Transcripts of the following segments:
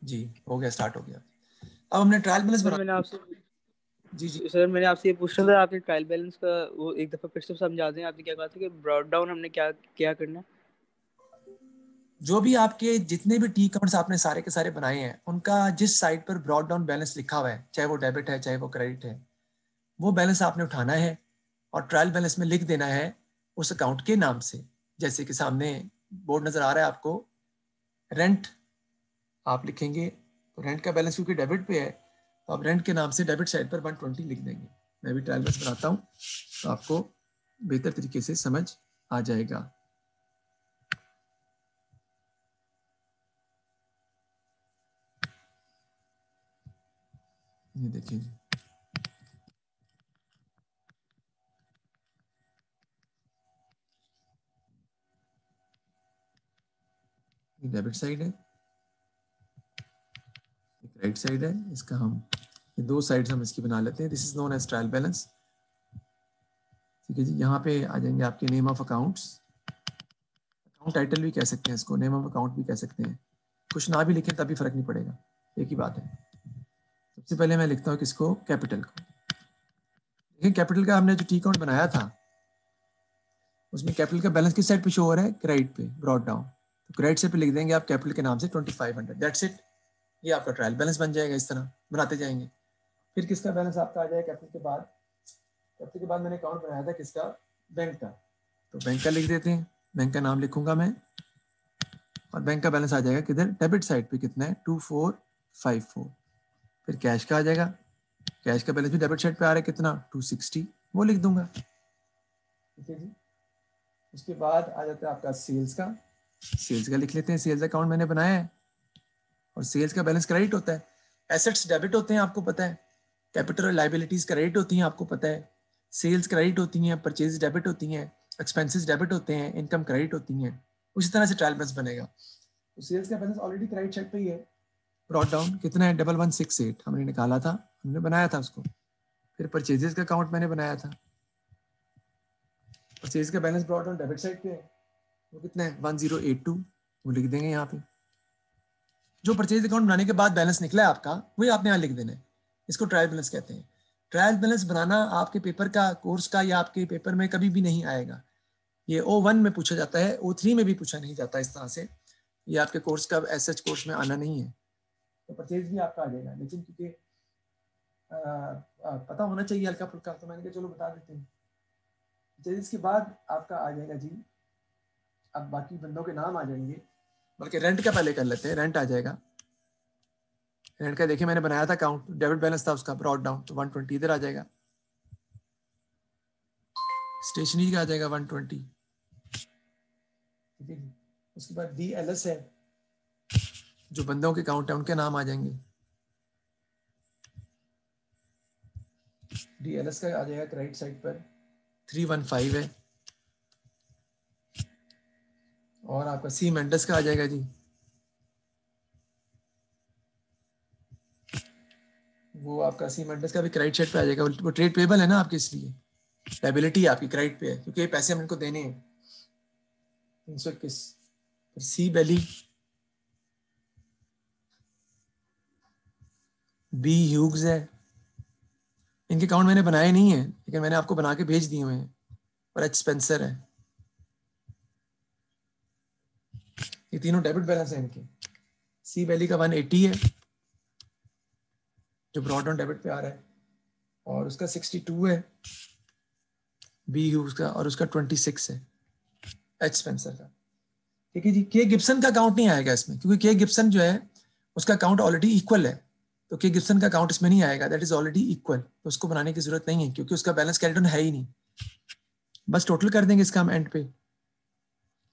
जी हो गया, स्टार्ट हो गया। अब हमने ट्रायल बैलेंस सर बना। मैंने आपसे जी सर मैंने आपसे ये पूछना था, आपने ट्रायल बैलेंस का वो एक दफा फिर से समझा दें। आपने क्या कहा था कि ब्रॉड डाउन हमने क्या क्या करना है? जो भी आपके जितने भी टी अकाउंट्स आपने सारे के सारे बनाए हैं, उनका जिस साइड पर ब्रॉड डाउन बैलेंस लिखा हुआ है, चाहे वो डेबिट है चाहे वो क्रेडिट है, वो बैलेंस आपने उठाना है और ट्रायल बैलेंस में लिख देना है उस अकाउंट के नाम से। जैसे कि सामने बोर्ड नजर आ रहा है आपको, रेंट आप लिखेंगे तो रेंट का बैलेंस क्योंकि डेबिट पे है तो आप रेंट के नाम से डेबिट साइड पर 120 लिख देंगे। मैं भी ट्रायल बैलेंस बनाता हूँ तो आपको बेहतर तरीके से समझ आ जाएगा। ये देखिए, ये डेबिट साइड है, राइट साइड है। इसका हम ये दो साइड्स हम इसकी बना लेते हैं। This is known as trial balance. ठीक है जी, यहाँ पे आ जाएंगे आपके name of accounts, account title भी कह सकते हैं इसको, नेम ऑफ अकाउंट भी कह सकते हैं। कुछ ना भी लिखें तभी फर्क नहीं पड़ेगा, एक ही बात है। सबसे पहले मैं लिखता हूँ किसको, कैपिटल को। देखिए कैपिटल का हमने जो टी अकाउंट बनाया था उसमें कैपिटल का बैलेंस किस साइड पे शो हो रहा है, क्रेडिट पे, ब्रॉड डाउन। तो क्रेडिट साइड पे लिख देंगे आप कैपिटल के नाम से 2500, दैट्स इट। ये आपका ट्रायल बैलेंस बन जाएगा। इस तरह बनाते जाएंगे। फिर किसका बैलेंस आपका आ जाएगा कैपिटल के बाद, कैपिटल के बाद मैंने अकाउंट बनाया था किसका, बैंक का, तो बैंक का लिख देते हैं। बैंक का नाम लिखूंगा मैं और बैंक का बैलेंस आ जाएगा किधर, डेबिट साइड पे कितना है, 2454। फिर कैश का आ जाएगा, कैश का बैलेंस भी डेबिट साइड पे आ रहा है कितना, 260, वो लिख दूंगा। ठीक है जी। उसके बाद आ जाता है आपका सेल्स का, सेल्स का लिख लेते हैं, सेल्स अकाउंट मैंने बनाया है और सेल्स का बैलेंस क्रेडिट होता है। एसेट्स डेबिट होते हैं आपको पता है, कैपिटल और लाइबिलिटीज क्रेडिट होती हैं आपको पता है, सेल्स क्रेडिट होती हैं, परचेज डेबिट होती हैं, एक्सपेंसेस डेबिट होते हैं, इनकम क्रेडिट होती हैं। उसी तरह से ट्रायल बैलेंस बनेगा। तो सेल्स का बैलेंस ऑलरेडी क्रेडिट साइड पे ही है। ब्रॉड डाउन कितना है, 1168 हमने निकाला था, हमने बनाया था उसको। फिर परचेजेस का अकाउंट मैंने बनाया था, परचेज का balance brought down debit side पे है, वो कितना है 1082, वो लिख देंगे यहाँ पे। जो परचेज अकाउंट बनाने के बाद बैलेंस निकला है आपका, वही आपने यहाँ लिख देना है। इसको ट्रायल बैलेंस कहते हैं। ट्रायल बैलेंस बनाना आपके पेपर का, कोर्स का, या आपके पेपर में कभी भी नहीं आएगा। ये O1 में पूछा जाता है, O3 में भी पूछा नहीं जाता इस तरह से। ये आपके कोर्स का एसएच कोर्स में आना नहीं है। तो परचेज भी आपका आ जाएगा, लेकिन क्योंकि पता होना चाहिए हल्का फुल्का, तो मैंने कहा चलो बता देते हैं। परचेज के बाद आपका आ जाएगा जी, अब बाकी बंदों के नाम आ जाएंगे, बल्कि रेंट का पहले कर लेते हैं। रेंट आ जाएगा, रेंट का देखिए मैंने बनाया था अकाउंट, डेबिट बैलेंस था उसका ब्रॉड डाउन, तो 120 इधर आ जाएगा। स्टेशनरी का आ जाएगा 120। ठीक है जी। उसके बाद DLS है, जो बंदों के अकाउंट है उनके नाम आ जाएंगे। DLS का आ जाएगा क्रेडिट साइड पर 315 है। और आपका सी मेंडस का आ जाएगा जी, वो आपका सी मेंडस का भी क्रेडिट साइड पे आ जाएगा। वो ट्रेड पेबल है ना आपके, इसलिए लायबिलिटी आपकी क्रेडिट पे है, क्योंकि ये पैसे हम इनको देने हैं। 321। सी बेली, बी ह्यूग्स है, इनके अकाउंट मैंने बनाए नहीं है लेकिन मैंने आपको बना के भेज दिए हुए हैं। और एच स्पेंसर है, ये तीनों डेबिट बैलेंस है इनके। सी वैली का 180 है जो ब्रॉड ऑन डेबिट पे आ रहा है, और उसका 62 है बी ह्यूज का, और उसका 26 है एच स्पेंसर का। ठीक है जी। के गिब्सन का अकाउंट नहीं आएगा इसमें, क्योंकि के गिब्सन जो है उसका अकाउंट ऑलरेडी इक्वल है, तो के गिब्सन का अकाउंट इसमें नहीं आएगा, दैट इज ऑलरेडी इक्वल, तो उसको बनाने की जरूरत नहीं है क्योंकि उसका बैलेंस कैरिड ऑन है ही नहीं। बस टोटल कर देंगे इसका हम एंड पे,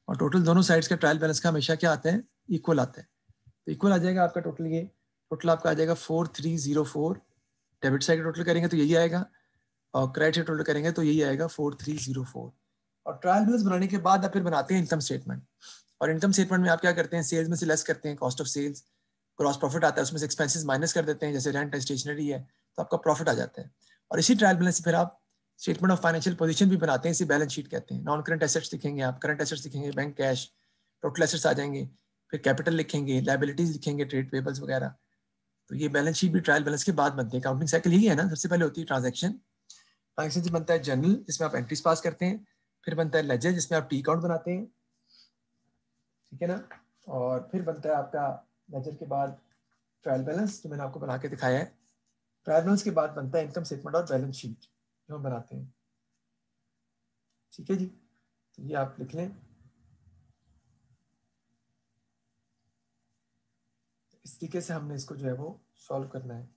और टोटल दोनों साइड्स का ट्रायल बैलेंस का हमेशा क्या आता है, इक्वल आता है। तो इक्वल आ जाएगा आपका टोटल, ये टोटल आपका आ जाएगा 4304। डेबिट साइड का टोटल करेंगे तो यही आएगा, और क्रेडिट साइड टोटल करेंगे तो यही आएगा 4304। और ट्रायल बैलेंस बनाने के बाद आप फिर बनाते हैं इनकम स्टेटमेंट, और इनकम स्टेटमेंट में आप क्या करते हैं, सेल्स में से लेस करते हैं cost of sales, gross profit आता है, उसमें से एक्सपेंसेस माइनस कर देते हैं, जैसे रेंट है, स्टेशनरी है, तो आपका प्रॉफिट आ जाता है। और इसी ट्रायल बैलेंस से फिर आप स्टेटमेंट ऑफ फाइनेंशियल पोजीशन भी बनाते हैं, इसे बैलेंस शीट कहते हैं। नॉन करंट एसेट्स दिखेंगे, आप करंट एसेट्स दिखेंगे, बैंक कैश, टोटल एसेट्स आ जाएंगे, फिर कैपिटल लिखेंगे, लायबिलिटीज लिखेंगे, ट्रेड पेबल्स वगैरह। तो ये बैलेंस शीट भी ट्रायल बैलेंस के बाद बनते हैं। अकाउंटिंग साइकिल यही है ना, सबसे पहले होती है ट्रांजैक्शन, ट्रांजैक्शन से बनता है जर्नल जिसमें आप एंट्रीज पास करते हैं, फिर बनता है लेजर जिसमें आप टी अकाउंट बनाते हैं, ठीक है ना, और फिर बनता है आपका लेजर के बाद ट्रायल बैलेंस जो मैंने आपको बना के दिखाया है। ट्रायल बैलेंस के बाद बनता है इनकम स्टेटमेंट और बैलेंस शीट जो हम बनाते हैं, ठीक है जी। तो ये आप लिख लें। इस तरीके से हमने इसको जो है वो सॉल्व करना है।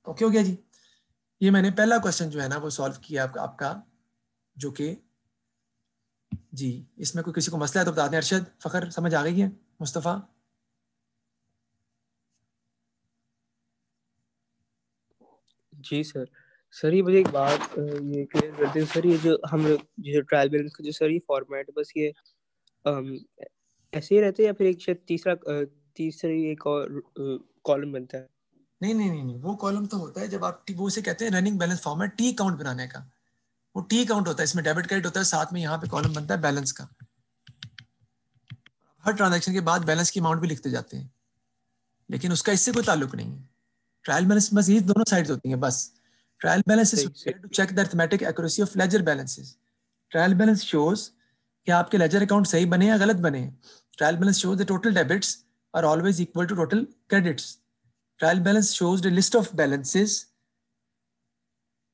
ओके हो गया जी। ये मैंने पहला क्वेश्चन जो है ना वो सॉल्व किया आपका जो कि जी, इसमें कोई किसी को मसला है तो बता दें। अरशद, फखर, समझ आ गई है? मुस्तफ़ा? जी सर। सर ये मुझे एक बात ये क्लियर कर दें सर, ये जो हम लोग जो ट्रायल बैलेंस का जो सर ये फॉर्मेट है बस ये अम, ऐसे ही रहते हैं या फिर एक शायद तीसरी एक और कॉलम बनता है? नहीं नहीं नहीं नहीं, वो कॉलम तो होता है जब आप वो उसे कहते हैं running balance format, T account बनाने का। वो टी अकाउंट होता है, इसमें डेबिट क्रेडिट होता है, साथ में यहाँ पे कॉलम बनता है बैलेंस का। हर ट्रांजैक्शन के बाद बैलेंस की अमाउंट भी लिखते जाते हैं, लेकिन उसका इससे कोई ताल्लुक नहीं है। ट्रायल बैलेंस बस ये दोनों साइड्स होती हैं बस। ट्रायल बैलेंस इज सही सही। To check the arithmetic accuracy of ledger balances. Trial balance shows कि आपके लेजर अकाउंट सही बने या गलत बने। Trial balance shows the total debits are always equal to total credits. Trial balance shows the list of balances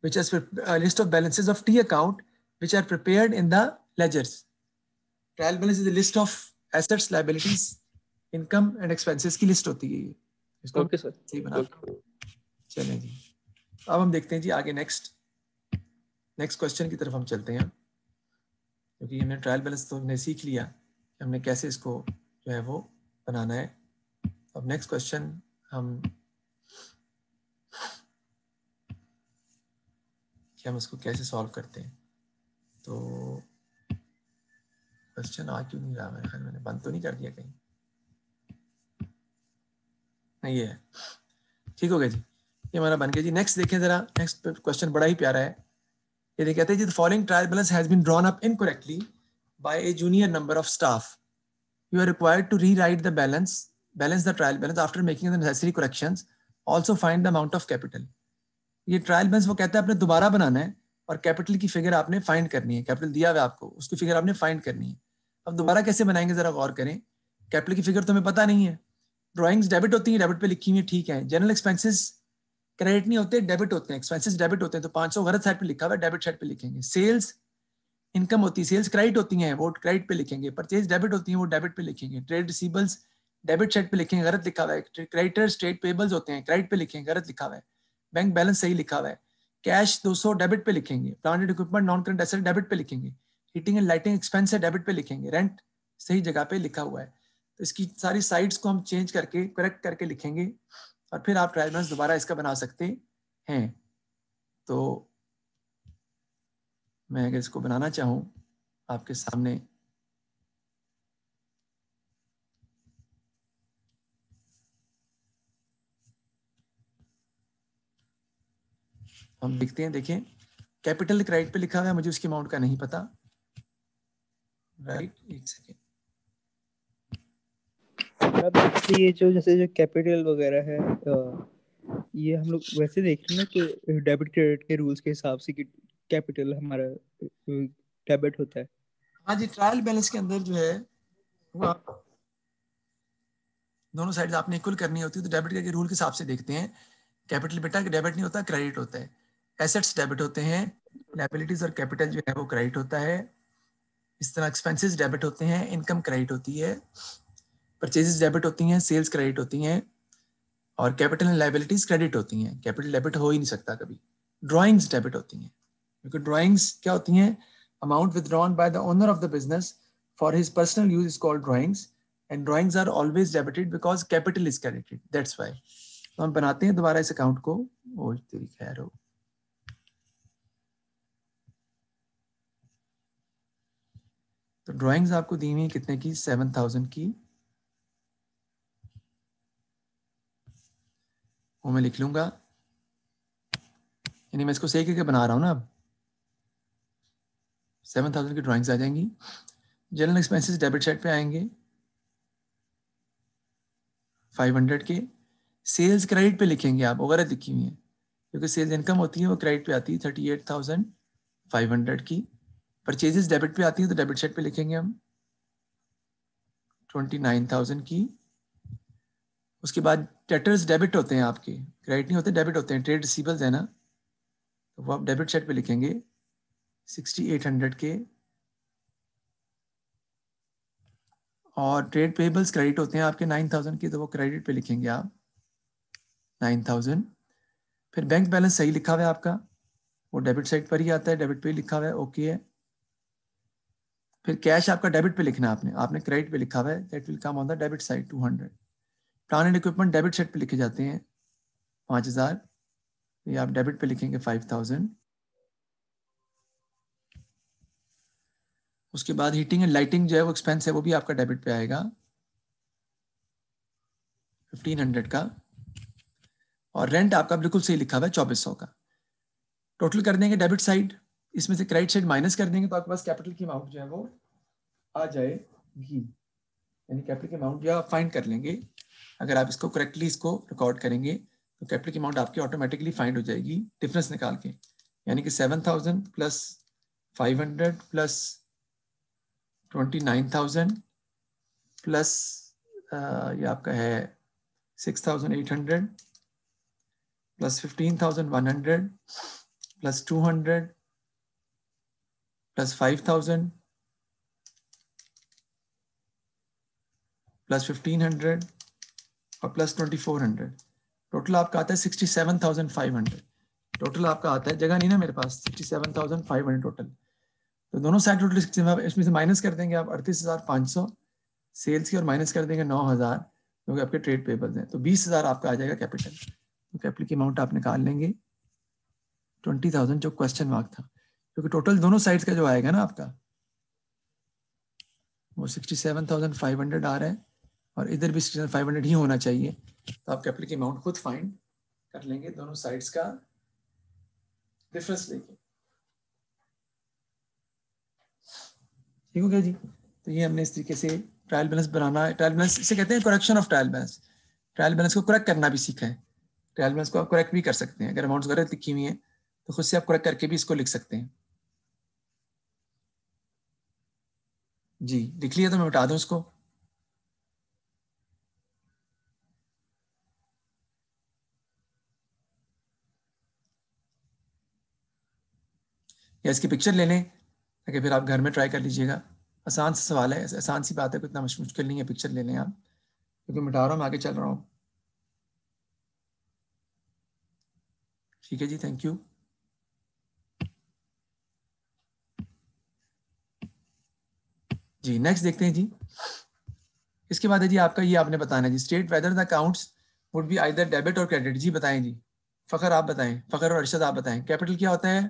which is a list of balances of T account which are prepared in the ledgers. Trial balance is a list of assets, liabilities, income and expenses की list होती है ये। इसको okay sir. सही बनाता हूँ। चलें जी, अब हम देखते हैं जी आगे नेक्स्ट क्वेश्चन की तरफ हम चलते हैं, क्योंकि हमने ट्रायल बैलेंस तो हमने सीख लिया कि हमने कैसे इसको जो है वो बनाना है। अब नेक्स्ट क्वेश्चन हम इसको कैसे सॉल्व करते हैं। तो क्वेश्चन आ क्यों नहीं रहा, मेरे ख्याल मैंने बंद तो नहीं कर दिया कहीं? नहीं है, ठीक हो गया जी, ये हमारा बन गया जी। नेक्स्ट देखें जरा, नेक्स्ट क्वेश्चन बड़ा ही प्यारा है। ये कहते हैं जी, the following trial balance has been drawn up incorrectly by a junior number of staff. You are required to rewrite the balance the trial balance after making the necessary corrections, also find the amount of capital. ये trial balance वो कहता है आपने दोबारा बनाना है और capital की figure आपने फाइंड करनी है। कैपिटल दिया हुआ आपको, उसकी फिगर आपने फाइंड करनी है। अब दोबारा कैसे बनाएंगे जरा गौर करें। कैपिटल की फिगर तो हमें पता नहीं है। ड्राइंग्स डेबिट होती है, डेबिट पे लिखी हुई है, ठीक है। जनरल एक्सपेंसेस क्रेडिट नहीं होते, डेबिट होते हैं। एक्सपेंसेस डेबिट होते हैं, तो 500 गलत साइड पे लिखा हुआ है, डेबिट साइड पे लिखेंगे। सेल्स इनकम होती है, सेल्स क्रेडिट होती हैं, वो क्रेडिट पे लिखेंगे। परचेज डेबिट होती है, वो डेबिट पे लिखेंगे। ट्रेड रिसीबल्स डेबिट साइड पे लिखेंगे, गलत लिखा हुआ है। क्रेडिटर्स ट्रेड पेबल्स होते हैं, क्रेडिट पे लिखेंगे, गलत लिखा हुआ है। बैंक बैलेंस सही लिखा हुआ है। कैश 200 डेबिट पे लिखेंगे। Plant and equipment non current asset debit पे लिखेंगे। हीटिंग एंड लाइटिंग एक्सपेंस है, डेबिट पे लिखेंगे। रेंट सही जगह पे लिखा हुआ है। तो इसकी सारी साइड्स को हम चेंज करके करेक्ट करके लिखेंगे और फिर आप ट्रायल बैलेंस दोबारा इसका बना सकते हैं। तो मैं अगर इसको बनाना चाहूँ आपके सामने, हम लिखते हैं, देखें कैपिटल क्रेडिट पे लिखा हुआ है, मुझे उसकी अमाउंट का नहीं पता। राइट, एक सेकेंड। अब ये जो जैसे जो कैपिटल वगैरह है ये हम लोग वैसे देख रहे हैं ना कि डेबिट क्रेडिट के रूल्स के हिसाब से कि कैपिटल हमारा डेबिट होता है। हाँ जी, ट्रायल बैलेंस के अंदर जो है वो आप दोनों साइड आपने इक्वल करनी होती है, तो डेबिट के रूल के हिसाब से देखते हैं। कैपिटल बेटा डेबिट नहीं होता, क्रेडिट होता है। एसेट्स डेबिट होते हैं, लायबिलिटीज और कैपिटल जो है वो क्रेडिट होता है। इस तरह एक्सपेंसेस डेबिट होते हैं, इनकम क्रेडिट होती है, परचेजेस डेबिट होती हैं, सेल्स क्रेडिट होती हैं, और कैपिटल एंड लायबिलिटीज क्रेडिट होती हैं। कैपिटल डेबिट हो ही नहीं सकता कभी। ड्राइंग्स डेबिट होती हैं, क्योंकि ड्राइंग्स क्या होती हैं, amount withdrawn by the owner of the business for his personal use is called drawings, and drawings are always debited because capital is credited, that's why. तो हम बनाते हैं दोबारा इस अकाउंट को। ओ तेरी खैर हो। तो ड्राइंग्स आपको दी हुई कितने की, 7000 की। वो मैं लिख लूंगा यानी मैं इसको सही करके बना रहा हूँ ना। अब 7,000 की ड्राइंग्स आ जाएंगी। जनरल एक्सपेंसेस डेबिट साइड पे आएंगे 500 के। सेल्स क्रेडिट पे लिखेंगे आप, ओवरऑल लिखी हुई है क्योंकि सेल्स इनकम होती है वो क्रेडिट पे आती है 38,500 की। परचेजेस डेबिट पे आती है तो डेबिट साइड पे लिखेंगे हम 29,000 की। उसके बाद डेटर्स डेबिट होते हैं आपके, क्रेडिट नहीं होते, डेबिट होते हैं। ट्रेड रिसीवेबल्स है ना, तो वो आप डेबिट साइड पे लिखेंगे 6,800 के। और ट्रेड पेबल्स क्रेडिट होते हैं आपके 9,000 के, तो वो क्रेडिट पे लिखेंगे आप 9,000। फिर बैंक बैलेंस सही लिखा हुआ है आपका, वो डेबिट साइड पर ही आता है, डेबिट पे ही लिखा हुआ है, ओके है। फिर कैश आपका डेबिट पे लिखना है, आपने क्रेडिट पे लिखा हुआ है, that will come on the debit side 200। Plan and equipment debit side पे लिखे जाते हैं 5,000, ये आप डेबिट पे लिखेंगे 5,000। उसके बाद हीटिंग एंड लाइटिंग जो है वो एक्सपेंस है, वो भी आपका डेबिट पे आएगा 1,500 का। और रेंट आपका बिल्कुल सही लिखा हुआ है 2,400 का। टोटल कर देंगे डेबिट साइड, इसमें से क्रेडिट साइड माइनस कर देंगे तो आपके पास कैपिटल की अमाउंट जो है वो आ जाएगी। यानी कैपिटल की अमाउंट जो है आप फाइंड कर लेंगे। अगर आप इसको करेक्टली इसको रिकॉर्ड करेंगे तो कैपिटल की अमाउंट आपकी ऑटोमेटिकली फाइंड हो जाएगी डिफरेंस निकाल के। यानी कि 7,000 प्लस 500 प्लस 29,000 प्लस ये आपका है 6,800 प्लस 15,100 प्लस 200 प्लस 5,000 प्लस 1,500 और प्लस 2,400। टोटल आपका आता है 67,500। टोटल आपका आता है, जगह नहीं ना मेरे पास, 67,500 टोटल। तो दोनों साइड टोटल इसमें से माइनस कर देंगे आप 38,500 सेल्स की, और माइनस कर देंगे 9,000 क्योंकि आपके ट्रेड पेबल्स हैं, तो 20,000 आपका आ जाएगा कैपिटल। तो कैपिटल की अमाउंट आप निकाल लेंगे 20,000 जो क्वेश्चन मार्क था, क्योंकि टोटल दोनों साइड्स का जो आएगा ना आपका वो 67,500 आ रहा है और इधर भी 67,500 ही होना चाहिए। तो आप कैपिटल की अमाउंट खुद फाइंड कर लेंगे दोनों साइड्स का डिफरेंस लेके। ठीक हो गया जी। तो ये हमने इस तरीके से ट्रायल बैलेंस बनाना है। ट्रायल बैलेंस इसे कहते हैं correction of trial balance. Trial balance को करेक्ट करना भी सीखा है। ट्रायल बैलेंस को आप करेक्ट भी कर सकते हैं, अगर अमाउंट्स गलत लिखी हुई है तो खुद से आप करेक्ट करके भी इसको लिख सकते हैं। जी लिख लिया तो मैं बता दूं उसको। या इसकी पिक्चर ले लें ताकि फिर आप घर में ट्राई कर लीजिएगा। आसान सा सवाल है, आसान सी बात है, कोई इतना मुश्किल नहीं है। पिक्चर ले लें आप, क्योंकि मिटा रहा हूँ मैं, आगे चल रहा हूँ। ठीक है जी, थैंक यू। जी नेक्स्ट देखते हैं जी। इसके बाद है जी आपका, ये आपने बताना है जी, state whether the accounts would be either debit or credit. जी बताएं जी, फखर आप बताएं, फखर और अरशद आप बताएं। कैपिटल क्या होता है,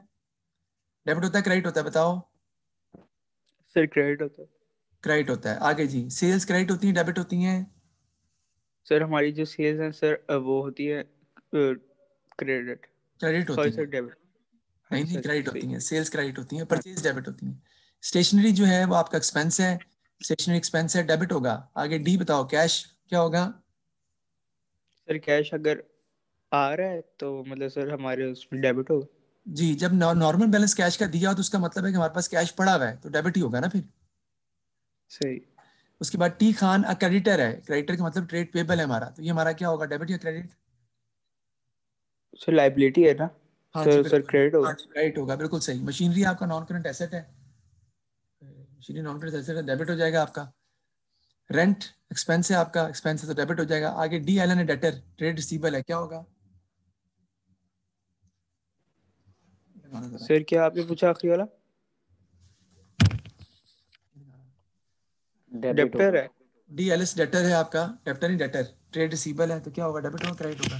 डेबिट होता है, क्रेडिट होता है, बताओ। सर क्रेडिट होता है। क्रेडिट होता है। आगे जी, सेल्स क्रेडिट होती है, डेबिट होती हैं? सर हमारी जो सेल्स हैं सर वो होती है क्रेडिट। क्रेडिट सॉरी होती सर हैं। डेबिट। हाँ नहीं जी नहीं, सर क्रेडिट सही। होती हैं, सेल्स क्रेडिट होती हैं, परचेज डेबिट होती हैं। स्टेशनरी जो है वो आपका एक्सपेंस है, स्टेशनरी एक्सपेंस है, डेबिट होगा। आगे डी बताओ, कैश क्या होगा? सर कैश अगर आ रहा है तो मतलब सर हमारे उसमें डेबिट होगा। जी, जब नॉर्मल बैलेंस कैश का दिया हो तो उसका मतलब है कि हमारे पास कैश पड़ा हुआ है, तो डेबिट ही होगा ना फिर। सही। उसके बाद टी खान क्रेडिटर है, क्रेडिटर का मतलब ट्रेड पेबल है हमारा, तो ये हमारा क्या होगा, डेबिट या क्रेडिट? सर लाइबिलिटी है ना, हाँ जी तो सर बिल्कुल, क्रेडिट हाँ होगा। जी क्रेडिट होगा, बिल्कुल सही। मशीनरी आपका नॉन करंट एसेट है, मशीनरी नॉन करंट एसेट है, डेबिट हो जाएगा आपका। रेंट एक्सपेंस है आपका, एक्सपेंस है तो डेबिट हो जाएगा। आगे डी एल एन है, डेटर, ट्रेड रिसीवेबल है, क्या होगा? लगाना जरा। सर क्या आपने पूछा आखिरी वाला? डेबिट डेप्टर होगा। है। डी एल एस डेटर है आपका, डेप्टर नहीं डेटर, ट्रेड रिसीवेबल है, तो क्या होगा, डेबिट होगा क्रेडिट होगा?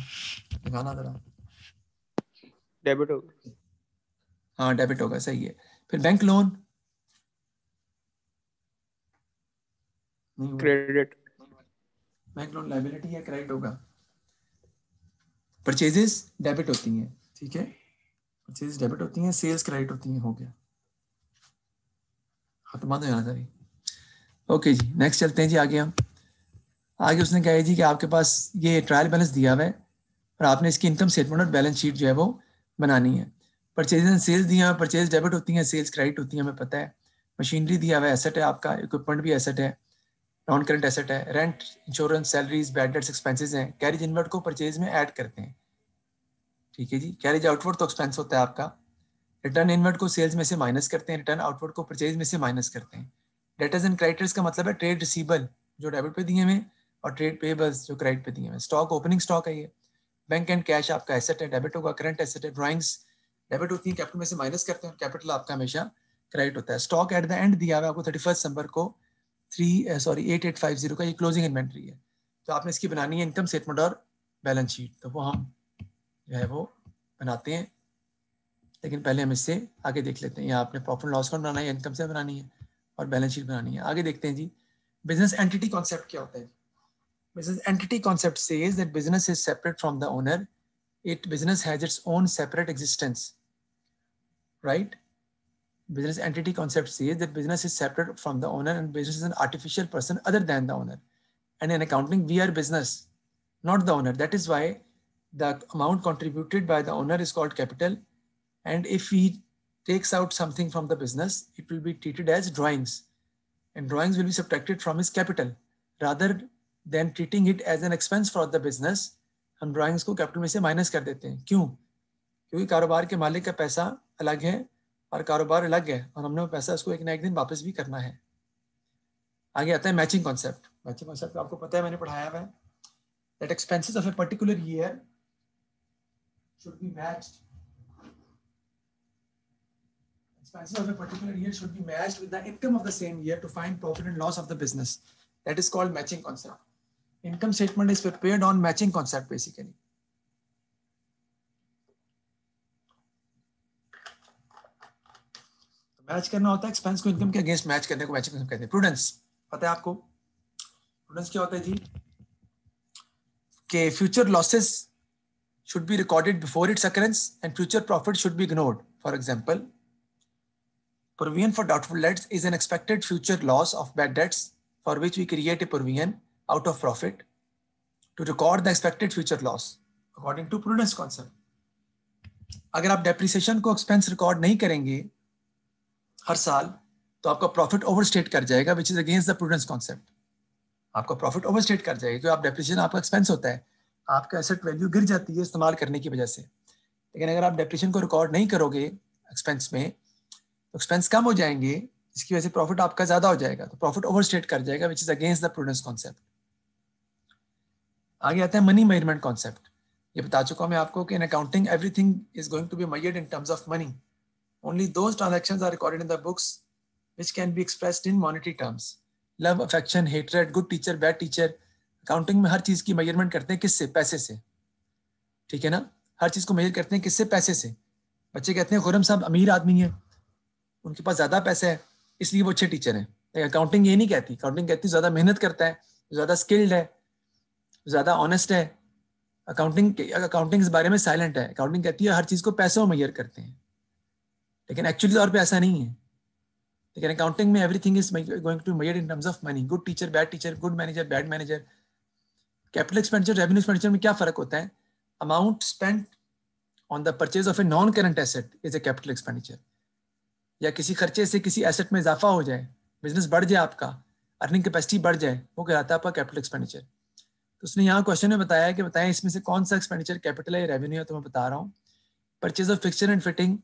लगाना जरा। डेबिट होगा। हाँ डेबिट होगा, सही है। फिर बैंक लोन नहीं हुआ, क्रेडिट। बैंक लोन लाइबिलिटी है, क्रेडिट होगा। परचेजेस डेबिट होती हैं, ठीक है। परचेज डेबिट होती हैं, सेल्स क्रेडिट होती हैं, हो गया, खत्म हो जाना था। ओके जी, नेक्स्ट चलते हैं जी आगे हम। आगे उसने कहा है जी कि आपके पास ये ट्रायल बैलेंस दिया हुआ है और आपने इसकी इनकम स्टेटमेंट और बैलेंस शीट जो है वो बनानी है। परचेज एंड सेल्स दिया, परचेज डेबिट होती हैं, सेल्स क्रेडिट होती हैं, हमें पता है। मशीनरी दिया हुआ है, एसेट है आपका, इक्विपमेंट भी एसेट है, नॉन करंट एसेट है, rent, insurance, salaries, bad debts, expenses हैं। कैरेज इनवर्ड को परचेज में ऐड करते हैं, ठीक है जी। कैरेज आउटवर्ड तो एक्सपेंस होता है आपका। रिटर्न इनवर्ड को सेल्स में से माइनस करते हैं, रिटर्न आउटवर्ड को परचेज में से माइनस करते हैं। डेटर्स एंड क्रेडिटर्स का मतलब है ट्रेड रिसीवेबल जो डेबिट पे दिए हुए और ट्रेड पेबल्स जो क्रेडिट पे दिए हुए। स्टॉक ओपनिंग स्टॉक है ये। बैंक एंड कैश आपका एसेट है, डेबिट होगा, करंट एसेट है। ड्राइंग्स डेबिट होती है, कैपिटल में से माइनस करते हैं, कैपिटल आपका हमेशा क्रेडिट होता है। स्टॉक एट द एंड दिया हुआ आपको 31 दिसंबर को 8850 का, ये क्लोजिंग इन्वेंट्री है। तो आपने इसकी बनानी है इनकम स्टेटमेंट और बैलेंस शीट, तो वो हम जो है वो बनाते हैं। लेकिन पहले हम इससे आगे देख लेते हैं। यहाँ आपने प्रॉफिट लॉस अकाउंट बनाना है, इनकम से बनानी है और बैलेंस शीट बनानी है। आगे देखते हैं जी, बिजनेस एंटिटी कॉन्सेप्ट क्या होता है। Business entity concept says that business is separate from the owner, it business has its own separate existence, right. Business entity concept says that business is separate from the owner and business is an artificial person other than the owner. And in accounting, we are business, not the owner. That is why the amount contributed by the owner is called capital. And if he takes out something from the business, it will be treated as drawings. And drawings will be subtracted from his capital. Rather than treating it as an expense for the business, हम drawings को capital में से minus कर देते हैं। क्यों? क्योंकि कारोबार के मालिक का पैसा अलग है और कारोबार अलग है और हमने वो पैसा उसको एक ना एक दिन वापस भी करना है। आगे आता है मैचिंग कॉन्सेप्ट। मैचिंग कॉन्सेप्ट आपको पता है, मैंने पढ़ाया हुआ है। That expenses of a particular year should be matched. Expenses of a particular year should be matched with the income of the same year to find profit and loss of the business. That is called matching concept. Income statement is prepared on matching concept basically. Match करना होता है expense को income के against match करने को matching concept कहते हैं। Prudence पता है आपको? प्रूडेंस क्या होता है जी? कि future losses should be recorded before its occurrence and future profit should be ignored. For example, provision for doubtful debts is an expected future loss of bad debts for which we create a provision out of profit to record the expected future loss according to prudence concept. अगर आप depreciation को expense record नहीं करेंगे हर साल तो आपका profit overstate कर जाएगा, which is against the prudence concept. आपका प्रॉफिट ओवरस्टेट कर जाएगा क्योंकि आप डेप्रिसिएशन आपका एक्सपेंस होता है, आपका एसेट वैल्यू गिर जाती है इस्तेमाल करने की वजह से। लेकिन अगर आप डेप्रिसिएशन को रिकॉर्ड नहीं करोगे एक्सपेंस में तो एक्सपेंस कम हो जाएंगे, इसकी वजह से प्रॉफिट आपका ज्यादा हो जाएगा, तो प्रॉफिट ओवरस्टेट कर जाएगा, which is against the prudence concept. आगे आता है मनी मेजरमेंट कॉन्सेप्ट। ये बता चुका हूं मैं आपको कि in accounting everything is going to be measured in terms of money. Only those transactions are recorded in the books which can be expressed in monetary terms. Love, affection, hatred, good teacher, bad teacher. Accounting में हर चीज की measurement करते हैं किससे? पैसे से, ठीक है ना। हर चीज को मेजर करते हैं किससे? पैसे से। बच्चे कहते हैं खुरम साहब अमीर आदमी है, उनके पास ज्यादा पैसा है इसलिए वो अच्छे टीचर हैं। लेकिन अकाउंटिंग ये नहीं कहती। अकाउंटिंग कहती है ज्यादा मेहनत करता है, ज्यादा स्किल्ड है, ज्यादा ऑनेस्ट है। अकाउंटिंग इस बारे में साइलेंट है। अकाउंटिंग कहती है हर चीज को पैसों में मेजर करते हैं, लेकिन एक्चुअली तौर पे ऐसा नहीं है। लेकिन अकाउंटिंग में everything is going to measured in terms of money. Good teacher, bad teacher, good manager, bad manager. Capital expenditure, revenue expenditure में क्या फर्क होता है? Amount spent on the purchase of a non current asset is a capital expenditure. या किसी खर्चे से किसी एसेट में इजाफा हो जाए, बिजनेस बढ़ जाए, आपका अर्निंग कैपेसिटी बढ़ जाए, वो कहलाता है आपका कैपिटल एक्सपेंडिचर। तो उसने यहाँ क्वेश्चन में बताया कि बताएं इसमें से कौन सा एक्सपेंडिचर कैपिटल है, रेवेन्यू है। तो मैं बता रहा हूँ, purchase of fixture and fitting.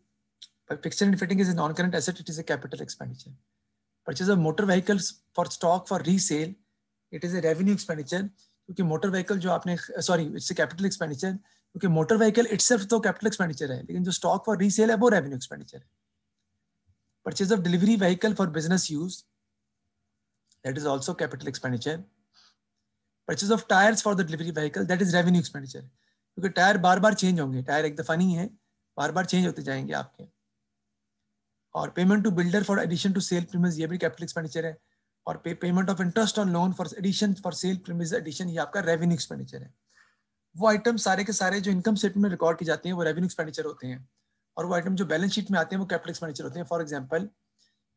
Fixture and fitting is a non current asset, it is a capital expenditure. Purchase of motor vehicles for stock for resale, it is a revenue expenditure क्योंकि motor vehicle जो आपने it's a capital expenditure क्योंकि motor vehicle itself तो capital expenditure है, लेकिन जो stock for resale है वो रेवेन्यू एक्सपेंडिचर है। Purchase of delivery vehicle for business use, that is also capital expenditure. Purchase of tyres for the delivery vehicle, that is revenue expenditure क्योंकि tyre बार बार change होंगे, tyre एक दफा नहीं है, बार बार change होते जाएंगे आपके। और payment to builder for addition to sale premise, ये भी कैपिटल एक्सपेंडिचर है। और payment of interest on loan for addition for sale premise addition, ये आपका रेवेन्यू एक्सपेंडिचर है। वो आइटम सारे के सारे जो इनकम स्टेटमेंट में रिकॉर्ड की जाती हैं वो रेवेन्यू एक्सपेंडिचर होते हैं, और वो आइटम जो बैलेंस शीट में आते हैं वो कैपिटल एक्सपेंडिचर होते हैं। For example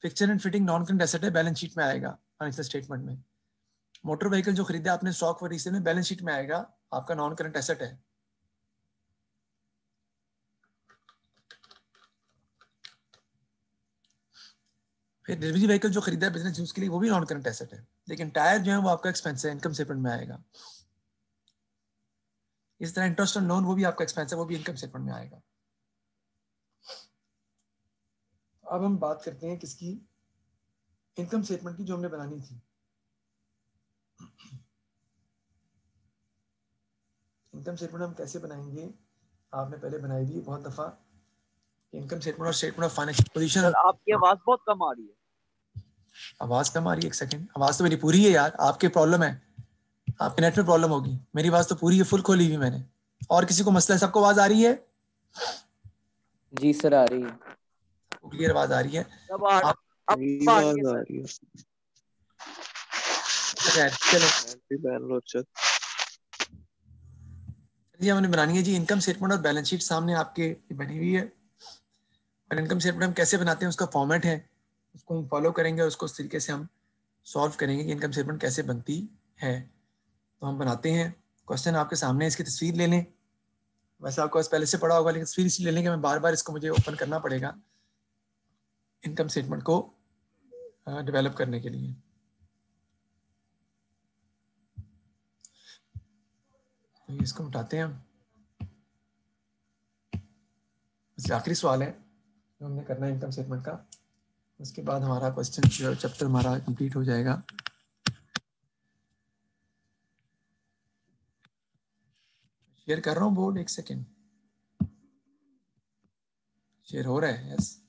fixture and fitting non current asset है, बैलेंस शीट में आएगा फाइनेंशियल स्टेटमेंट में। मोटर व्हीकल जो खरीदा आपने स्टॉक व रीसेल में, बैलेंस शीट में आएगा, आपका नॉन करंट एसेट है। फिर डिलीवरी व्हीकल जो खरीदा है बिजनेस यूज के लिए, वो भी नॉन करंट एसेट है। लेकिन टायर जो है वो आपका एक्सपेंस है, इनकम स्टेटमेंट में आएगा। इस तरह इंटरेस्ट ऑन लोन वो भी आपका एक्सपेंस है, वो भी इनकम स्टेटमेंट में आएगा। अब हम बात करते हैं किसकी, इनकम स्टेटमेंट की जो हमने बनानी थी। इनकम स्टेटमेंट हम कैसे बनाएंगे, आपने पहले बनाई थी बहुत दफा। इनकम स्टेटमेंट और statement of financial position. Sir आपकी आवाज बहुत कम आ रही है। आवाज कम आ रही है? एक सेकंड, आवाज तो मेरी पूरी है यार। आपके प्रॉब्लम है, आपके नेट में प्रॉब्लम होगी। मेरी आवाज तो पूरी है, फुल खोली हुई मैंने। और किसी को मसला है? सबको आवाज आ रही है? जी सर आ रही है, क्लियर आवाज आ रही है? अब आ रही है चलो जी, हमने बनानी है जी इनकम स्टेटमेंट और बैलेंस शीट सामने आपके बनी हुई है। और इनकम स्टेटमेंट हम कैसे बनाते हैं, उसका फॉर्मेट है, उसको हम फॉलो करेंगे और उसको उस तरीके से हम सॉल्व करेंगे कि इनकम स्टेटमेंट कैसे बनती है। तो हम बनाते हैं। क्वेश्चन आपके सामने, इसकी तस्वीर ले लें। वैसे आपको पहले से पढ़ा होगा, लेकिन तस्वीर इसलिए लेंगे, मैं बार बार इसको मुझे ओपन करना पड़ेगा इनकम स्टेटमेंट को डेवलप करने के लिए। तो इसको उठाते हैं हम। आखिरी सवाल है जो हमने करना है इनकम स्टेटमेंट का, उसके बाद हमारा क्वेश्चन चैप्टर हमारा कंप्लीट हो जाएगा। शेयर कर रहा हूँ बोर्ड, एक सेकेंड। शेयर हो रहा है? Yes,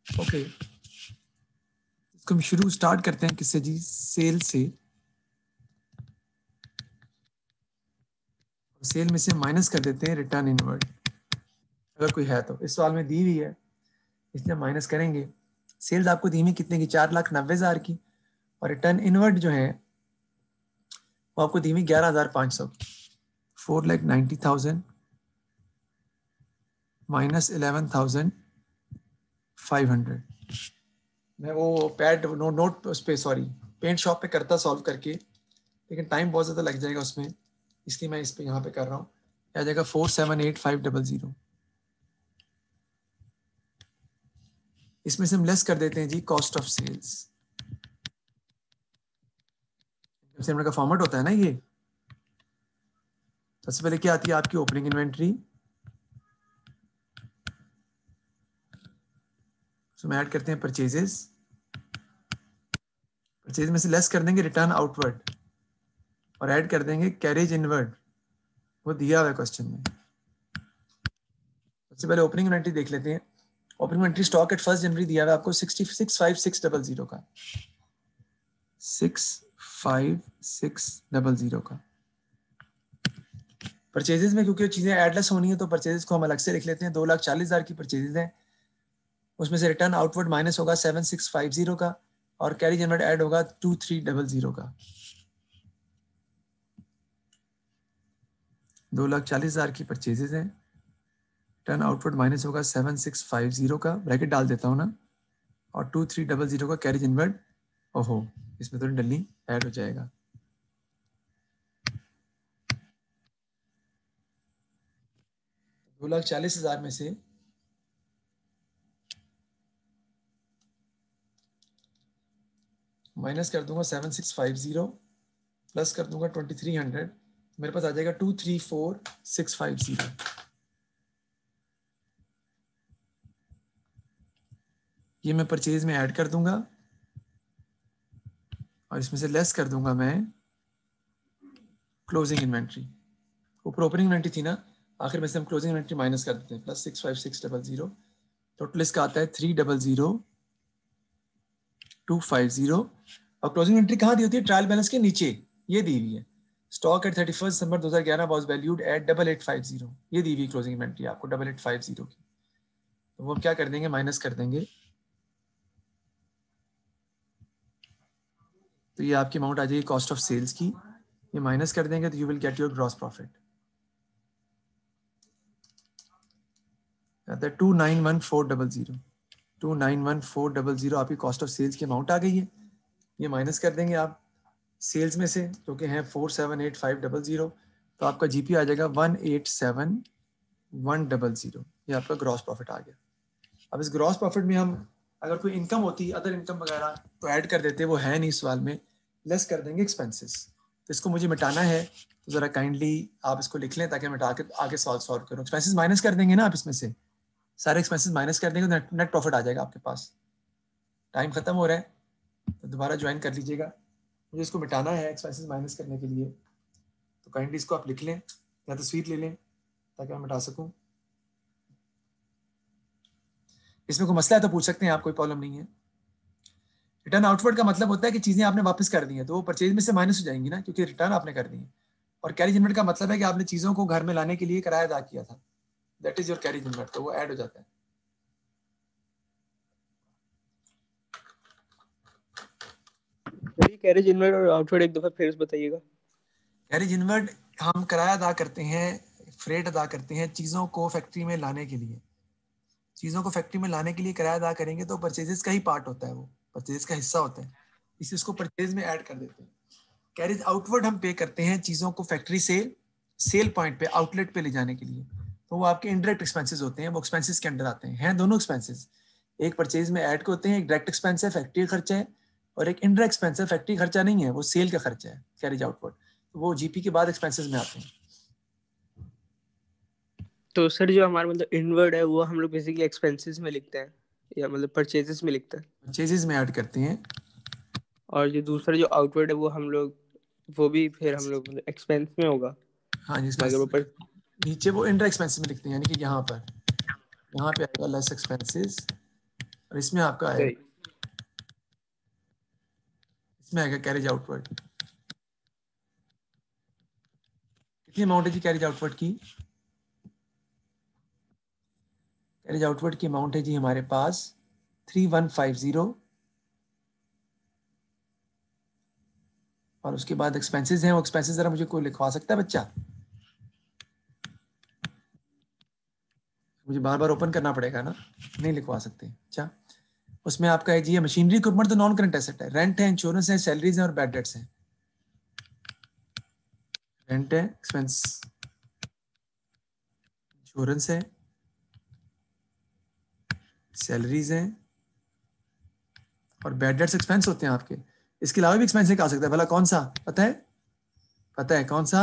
okay. इसको हम स्टार्ट करते हैं किससे जी? सेल से। सेल में से माइनस कर देते हैं रिटर्न इनवर्ड, अगर कोई है तो। इस सवाल में दी हुई है, इसलिए माइनस करेंगे। सेल्स आपको दी हुई कितने की? 4,90,000 की। और रिटर्न इनवर्ड जो है वो आपको दी हुई 11,500 की। 4,90,000 माइनस 11,500। मैं वो पैड नोट उस पे, सॉरी, पेंट शॉप पे करता सॉल्व करके, लेकिन टाइम बहुत ज़्यादा लग जाएगा उसमें, इसलिए मैं इस पे यहाँ पे कर रहा हूँ। आ जाएगा 4,78,500। इसमें से हम लेस कर देते हैं जी कॉस्ट ऑफ सेल्स। सेल का फॉर्मेट होता है ना ये। सबसे पहले क्या आती है आपकी? Opening inventory. उसमें ऐड करते हैं परचेजेस। परचेज में से लेस कर देंगे रिटर्न आउटवर्ड और ऐड कर देंगे कैरेज इनवर्ड, वो दिया हुआ है क्वेश्चन में। सबसे पहले ओपनिंग इन्वेंट्री देख लेते हैं। ओपनिंग इन्वेंट्री स्टॉक एट 1 जनवरी दिया हुआ है आपको 66,5600 का। 65,600 का। परचेजेस में क्योंकि चीजें एडलेस होनी है तो परचेजेस को हम अलग से लिख लेते हैं। 2,40,000 की परचेजेस हैं, उसमें से रिटर्न आउटवर्ड माइनस होगा 7,650 का और कैरेज इनवर्ड ऐड होगा 2,300 का। 2,40,000 की परचेजेस हैं, रिटर्न आउटवर्ड माइनस होगा 7,650 का, ब्रैकेट डाल देता हूँ ना, और 2,300 का कैरेज इनवर्ड। ओहो, इसमें तो डल्ली ऐड हो जाएगा। दो 2,40,000 में से माइनस कर दूंगा 7,650 प्लस कर दूंगा 2,300, मेरे पास आ जाएगा 2,34,650। ये मैं परचेज में ऐड कर दूंगा और इसमें से लेस कर दूंगा मैं क्लोजिंग इन्वेंट्री। ऊपर ओपनिंग इन्वेंट्री थी ना, आखिर में से हम क्लोजिंग इन्वेंट्री माइनस कर देते हैं। प्लस 65600, टोटल इसका आता है 3,00,250। और क्लोजिंग इन्वेंट्री कहाँ दी होती है? ट्रायल बैलेंस के नीचे, ये दी हुई है। Stock at 31 December 2011 was valued at 8850, ये दी हुई क्लोजिंग इन्वेंट्री आपको 8850 की। तो वो क्या कर देंगे? माइनस कर देंगे। तो ये आपकी अमाउंट आ जाएगी कॉस्ट ऑफ सेल्स की, ये माइनस कर देंगे तो you will get your gross profit. 2,40,000 आता है 291,400। 291,400 आपकी कॉस्ट ऑफ सेल्स की अमाउंट आ गई है। ये माइनस कर देंगे आप सेल्स में से, जो कि है 478,500, तो आपका जीपी आ जाएगा 187,100। ये आपका ग्रॉस प्रॉफिट आ गया। अब इस ग्रॉस प्रॉफिट में हम अगर कोई इनकम होती, अदर इनकम वगैरह, तो ऐड कर देते, वो है नहीं सवाल में, लेस कर देंगे एक्सपेंसेस। तो इसको मुझे मिटाना है, तो ज़रा काइंडली आप इसको लिख लें ताकि मैं मिटा के आगे सॉल्व करूँ। एक्सपेंसेस माइनस कर देंगे ना आप, इसमें से सारे एक्सपेंसेस माइनस कर देंगे तो नेट प्रॉफिट आ जाएगा आपके पास। टाइम खत्म हो रहा है, तो दोबारा ज्वाइन कर लीजिएगा। मुझे इसको मिटाना है एक्सपेंसेस माइनस करने के लिए, तो काइंडली इसको आप लिख लें या तस्वीर ले लें ताकि मैं मिटा सकूं। इसमें कोई मसला है तो पूछ सकते हैं आप, कोई प्रॉब्लम नहीं है। रिटर्न आउटवर्ड का मतलब होता है कि चीज़ें आपने वापस कर दी हैं, तो वो परचेज में से माइनस हो जाएंगी ना, क्योंकि रिटर्न आपने कर दी है। और कैरेज इनवर्ट का मतलब है कि आपने चीज़ों को घर में लाने के लिए किराया अदा किया था, that is your carriage inward, तो वो ऐड हो जाता है। कैरेज इनवर्ट और आउटवर्ड एक दफा फिर बताइएगा। कैरेज इनवर्ट हम किराया अदा करते हैं, फ्रेट अदा करते हैं चीज़ों को फैक्ट्री में लाने के लिए। चीज़ों को फैक्ट्री में लाने के लिए किराया अदा करेंगे तो परचेजेस का ही पार्ट होता है, वो परचेज का हिस्सा होता है, इसी उसको परचेज में ऐड कर देते हैं। कैरेज आउटवर्ड हम पे करते हैं चीज़ों को फैक्ट्री से सेल पॉइंट पे, आउटलेट पे ले जाने के लिए, तो वो आपके इनडायरेक्ट एक्सपेंसेस होते हैं, वो एक्सपेंसेस के अंडर आते हैं दोनों एक्सपेंसेस। एक परचेज में ऐड होते हैं, एक डायरेक्ट एक्सपेंस है, फैक्ट्री खर्चा है, और एक इनडायरेक्ट एक्सपेंस है, फैक्ट्री खर्चा नहीं है, वो सेल का खर्चा है, कैरेज आउटवर्ड, तो वो जीपी के बाद एक्सपेंसेस में आते हैं। तो सर जो हमारा मतलब इनवर्ड है वो हम लोग बेसिकली एक्सपेंसेस में लिखते हैं या मतलब परचेजेस में लिखते हैं, परचेजेस में ऐड करते हैं। और जो दूसरा जो आउटवर्ड है वो हम लोग, वो भी फिर हम लोग मतलब एक्सपेंस में होगा। हाँ जी, मगर वो पर नीचे वो इनडायरेक्ट एक्सपेंसेस में लिखते हैं, यानी कि यहाँ पे आएगा लेस एक्सपेंसेस, और इसमें आपका आएगा, इसमें आएगा कैरेज आउटवर्ड। कितनी अमाउंट है जी कैरेज आउटवर्ड की? कैरेज आउटवर्ड की अमाउंट है जी हमारे पास 3150, और उसके बाद एक्सपेंसेस हैं, वो एक्सपेंसेस जरा मुझे कोई लिखवा सकता है बच्चा? मुझे बार बार ओपन करना पड़ेगा ना, नहीं लिखवा सकते। अच्छा, उसमें आपका है जी मशीनरी इक्विपमेंट तो नॉन करंट एसेट है, रेंट है, इंश्योरेंस है, सैलरीज है और बैड डेट्स हैं। रेंट है, एक्सपेंस, इंश्योरेंस है, सैलरीज हैं और बैड डेट्स एक्सपेंस होते हैं आपके। इसके अलावा भी एक्सपेंस आ सकता है, भला कौन सा पता है? पता है कौन सा?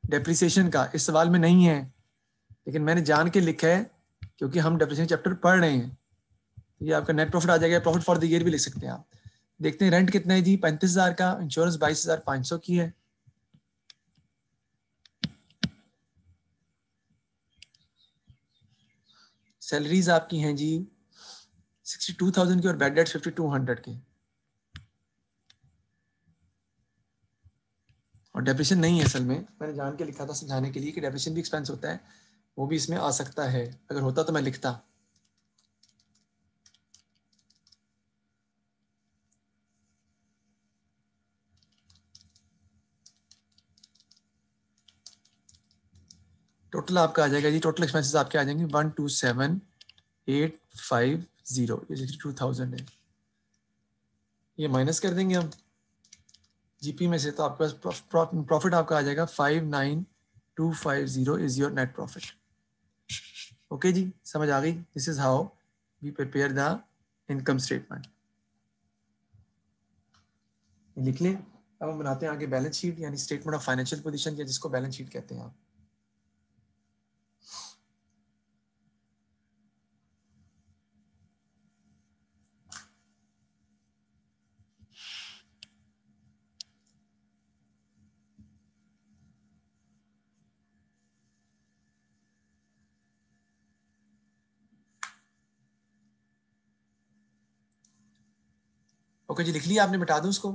डेप्रिसिएशन का इस सवाल में नहीं है, लेकिन मैंने जान के लिखा है क्योंकि हम डेप्रिसिएशन चैप्टर पढ़ रहे हैं। ये आपका नेट प्रॉफिट आ जाएगा, प्रॉफिट फॉर द ईयर भी लिख सकते हैं आप। देखते हैं रेंट कितना है जी, 35,000 का, इंश्योरेंस 22,500 की है, सैलरीज आपकी हैं जी 62,000 की और बैड डेट्स 5,200 के, और डेप्रिसिएशन नहीं है असल में, मैंने जान के लिखा था समझाने के लिए कि डेप्रिसिएशन भी एक्सपेंस होता है, वो भी इसमें आ सकता है, अगर होता तो मैं लिखता। टोटल आपका आ जाएगा जी, टोटल एक्सपेंसेस आपके आ जाएंगे 127,850, ये 62,000 है। ये माइनस कर देंगे हम जीपी में से, तो आपके पास प्रॉफिट आपका आ जाएगा 59,250 is your net profit. Okay जी, समझ आ गई? This is how we prepare the income statement. लिख लें। अब हम बनाते हैं आगे बैलेंस शीट, यानी स्टेटमेंट ऑफ फाइनेंशियल पोजीशन, या जिसको बैलेंस शीट कहते हैं आप। ओके जी, लिख लिया आपने? मिटा दूं उसको?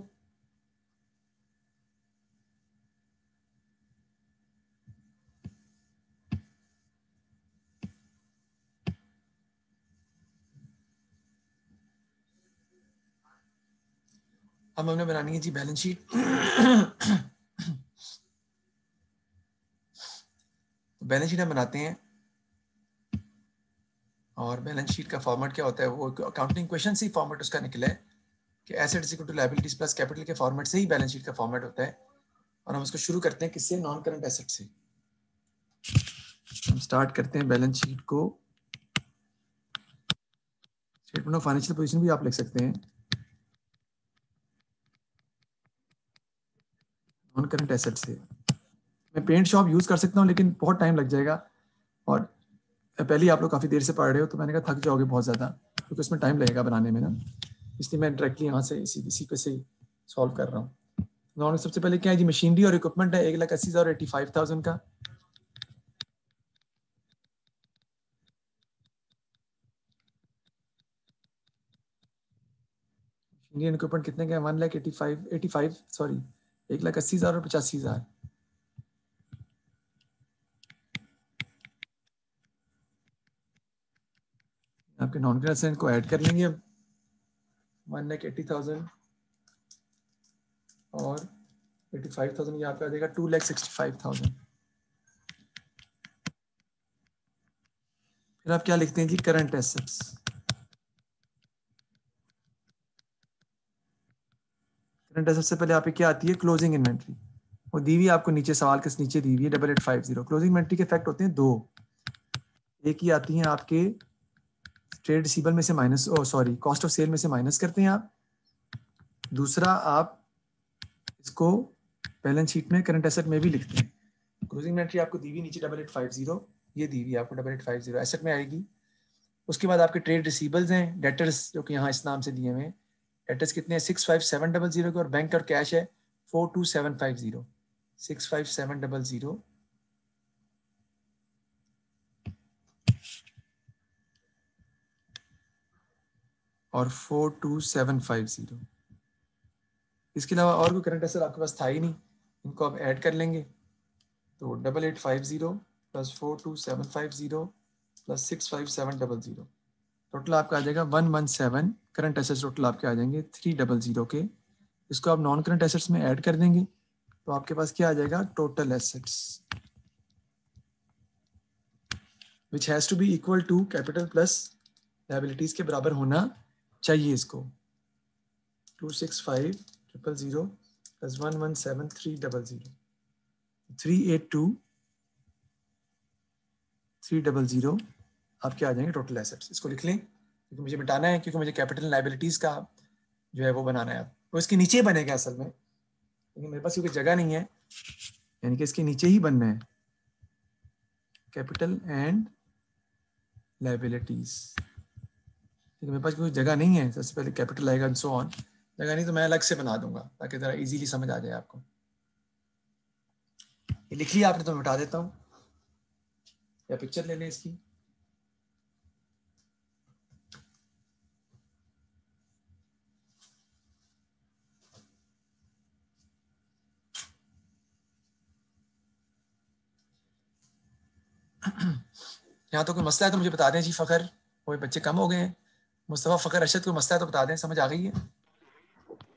अब हमने बनानी है जी बैलेंस शीट। बैलेंस शीट हम बनाते हैं और बैलेंस शीट का फॉर्मेट क्या होता है, वो अकाउंटिंग क्वेश्चन से ही फॉर्मेट उसका निकला है कि assets equal to liabilities plus capital के फॉर्मेट से ही बैलेंस शीट का फॉर्मेट होता है। और हम उसको शुरू करते हैं किससे, नॉन करंट एसेट से। हम स्टार्ट करते हैं बैलेंस शीट को, स्टेटमेंट ऑफ फाइनेंशियल पोजीशन भी आप लिख सकते हैं, नॉन करंट एसेट से। मैं पेंट शॉप यूज कर सकता हूँ लेकिन बहुत टाइम लग जाएगा, और पहले ही आप लोग काफी देर से पढ़ रहे हो तो मैंने कहा थक जाओगे बहुत ज्यादा, क्योंकि उसमें टाइम लगेगा बनाने में ना, इसलिए मैं डायरेक्टली यहाँ से इसी पे से सॉल्व कर रहा हूँ। नॉन सबसे पहले क्या है जी, मशीनरी और इक्विपमेंट है 1,80,000 और 85,000 का। इंडियन इक्विपमेंट कितने के, 1,85,000 सॉरी 1,80,000 और 85,000। आपके नॉन करंट एसेट को ऐड कर लेंगे अब, 1,80,000 और 85,000, ये आपका आ जाएगा 2,65,000। फिर आप क्या लिखते हैं जी, करंट एसेट्स। करंट एसेट से पहले आप क्या आती है, क्लोजिंग इन्वेंट्री। वो दी हुई आपको नीचे, सवाल के नीचे दी हुई है 8850। क्लोजिंग इन्वेंट्री के इफेक्ट होते हैं दो, एक ही आती है आपके ट्रेड रिसीवेबल में से minus, sorry cost of sale में से माइनस करते हैं आप, दूसरा आप इसको बैलेंस शीट में करंट एसेट में भी लिखते हैं। क्लोजिंग इन्वेंट्री आपको दी हुई नीचे 8850, ये दी हुई आपको 8850 एसेट में आएगी। उसके बाद आपके ट्रेड रिसीवेबल्स हैं, डेटर्स जो कि यहाँ इस नाम से दिए हुए हैं, डेटर्स कितने हैं 65700 के, और बैंक और कैश है 42750, 65700 और 42750। इसके अलावा और कोई करंट एसेट आपके पास था ही नहीं, इनको आप ऐड कर लेंगे तो 8850 प्लस 42750 प्लस 65700, टोटल आपका आ जाएगा 117। करंट एसेट्स टोटल आपके आ जाएंगे 300 के। इसको आप नॉन करंट एसेट्स में ऐड कर देंगे तो आपके पास क्या आ जाएगा, total assets which has to be equal to capital plus liabilities के बराबर होना चाहिए। इसको 265,000 प्लस 117,300, 382,300 आपके आ जाएंगे टोटल एसेट्स। इसको लिख लें क्योंकि मुझे मिटाना है, क्योंकि मुझे कैपिटल लायबिलिटीज का जो है वो बनाना है। वो इसके नीचे बनेगा असल में, लेकिन मेरे पास क्योंकि जगह नहीं है, यानी कि इसके नीचे ही बनना है कैपिटल एंड लायबिलिटीज, लेकिन मेरे पास कोई जगह नहीं है। सबसे पहले कैपिटल आएगा, सो ऑन। जगह नहीं तो मैं अलग से बना दूंगा ताकि जरा इजीली समझ आ जाए आपको। ये लिख लिया आपने तो मैं मिटा देता हूँ, या पिक्चर ले लें इसकी। यहाँ तो कोई मसला है तो मुझे बता दें जी। फ़खर, कोई बच्चे कम हो गए हैं, मुस्तफ़ा फ़खर अरशद, कोई मसला है तो बता दें, समझ आ गई है?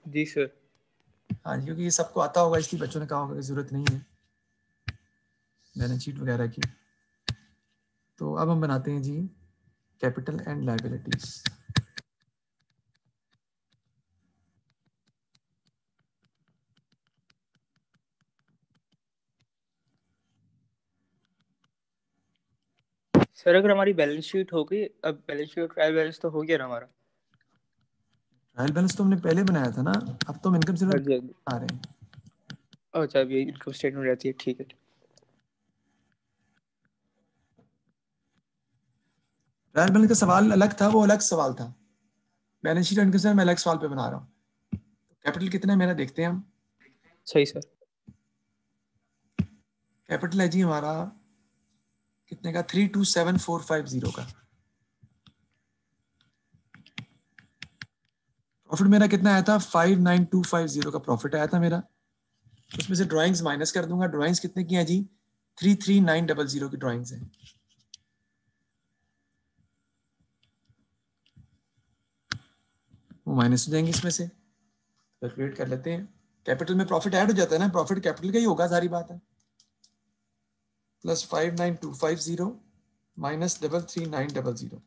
जी सर। हाँ जी, क्योंकि ये सबको आता होगा इसलिए बच्चों ने कहा होगा कि ज़रूरत नहीं है बैलेंस शीट वगैरह की। तो अब हम बनाते हैं G capital and liabilities. Sir अगर हमारी बैलेंस शीट हो गई, अब बैलेंस शीट ट्रायल बैलेंस तो हो गया ना हमारा। ट्रायल बैलेंस तो हमने पहले बनाया था ना, अब तो हम इनकम हाँ स्टेटमेंट जी आ रहे हैं। अच्छा, अब ये इनकम स्टेटमेंट रहती है, ठीक है। ट्रायल बैलेंस का सवाल अलग था, वो अलग सवाल था। बैलेंस शीट और इनकम स्टेटमेंट मैं अलग सवाल पे बना रहा हूँ। कैपिटल कितना है मेरा देखते हैं हम। सही सर। कैपिटल है जी हमारा कितने का, 327,450 का। प्रॉफिट मेरा कितना आया था, 59250 का प्रॉफिट आया था मेरा। उसमें से ड्राइंग्स माइनस कर दूंगा। ड्राइंग्स कितने की हैं जी, 33900 की ड्राइंग्स हैं। वो माइनस हो जाएंगे इसमें से, कैलकुलेट कर लेते हैं। कैपिटल में प्रॉफिट ऐड हो जाता है ना, प्रॉफिट कैपिटल का ही होगा, सारी बात है। प्लस 59250 माइनस 33900,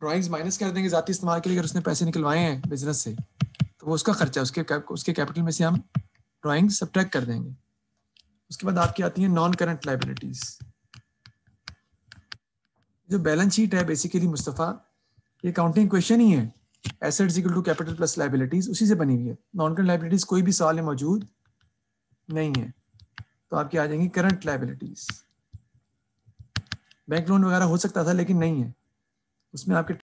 ड्राइंग्स माइनस कर देंगे जाती इस्तेमाल के लिए, अगर उसने पैसे निकलवाए हैं बिजनेस से तो वो उसका खर्चा, उसके कैपिटल में से हम ड्राइंग सब्ट्रैक्ट कर देंगे। उसके बाद आपकी आती है नॉन करंट लाइबिलिटीज। जो बैलेंस शीट है बेसिकली मुस्तफ़ा, ये अकाउंटिंग क्वेश्चन ही है, assets equal to capital plus liabilities, उसी से बनी हुई है। नॉन करंट लाइबिलिटीज कोई भी सवाल में मौजूद नहीं है, तो आपकी आ जाएंगी करंट लाइबिलिटीज। बैंक लोन वगैरह हो सकता था लेकिन नहीं है उसमें, आपके